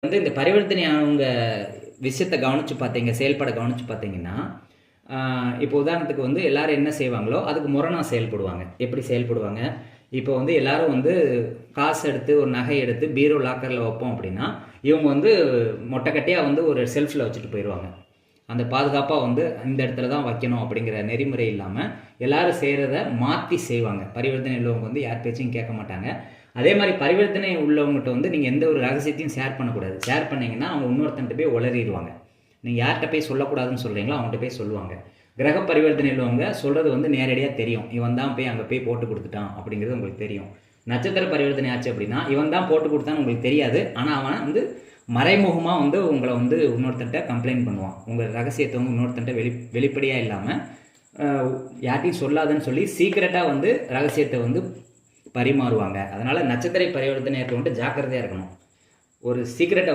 வந்து இந்த பரிவர்த்தனை அவங்க விஷயத்தை கவனிச்சு பார்த்தீங்க, செயல்பாட கவனிச்சு பார்த்தீங்கன்னா, இப்போ உதாரணத்துக்கு வந்து எல்லாரும் என்ன செய்வாங்களோ அதுக்கு முரணா செயல்படுவாங்க. எப்படி செயல்படுவாங்க? இப்போ வந்து எல்லாரும் வந்து காசு எடுத்து ஒரு நகை எடுத்து பீரோ லாக்கரில் வைப்போம் அப்படின்னா, இவங்க வந்து மொட்டைக்கட்டையாக வந்து ஒரு செல்ஃபில் வச்சுட்டு போயிடுவாங்க. அந்த பாதுகாப்பாக வந்து இந்த இடத்துல தான் வைக்கணும் அப்படிங்கிற நெறிமுறை இல்லாமல் எல்லாரும் செய்கிறத மாற்றி செய்வாங்க. பரிவர்த்தனை உள்ளவங்க வந்து யார் பேச்சையும் கேட்க மாட்டாங்க. அதே மாதிரி பரிவர்த்தனை உள்ளவங்ககிட்ட வந்து நீங்கள் எந்த ஒரு ரகசியத்தையும் ஷேர் பண்ணக்கூடாது. ஷேர் பண்ணிங்கன்னா அவங்க இன்னொருத்தன்ட்ட போய் உளறிடுவாங்க. நீங்கள் யார்கிட்ட போய் சொல்லக்கூடாதுன்னு சொல்கிறீங்களோ அவங்கள்ட்ட போய் சொல்லுவாங்க. கிரக பரிவர்த்தனை உள்ளவங்க சொல்கிறது வந்து நேரடியாக தெரியும். இவன் தான் போய் அங்கே போய் போட்டு கொடுத்துட்டான் அப்படிங்கிறது உங்களுக்கு தெரியும். நட்சத்திர பரிவர்த்தனை ஆச்சு அப்படின்னா இவன் தான் போட்டு கொடுத்தான்னு உங்களுக்கு தெரியாது. ஆனால் அவன் வந்து மறைமுகமாக வந்து உங்களை வந்து இன்னொருத்தன்ட்ட கம்ப்ளைண்ட் பண்ணுவான். உங்கள் ரகசியத்தை வந்து இன்னொருத்தன்ட்ட வெளிப்படையாக இல்லாமல் யார்ட்டையும் சொல்லாதுன்னு சொல்லி சீக்கிரட்டாக வந்து ரகசியத்தை வந்து பரிமாறுவாங்க. அதனால் நட்சத்திர பரிவர்த்தனை இருக்கவன்ட்டு ஜாக்கிரதையாக இருக்கணும். ஒரு சீக்கிரட்டை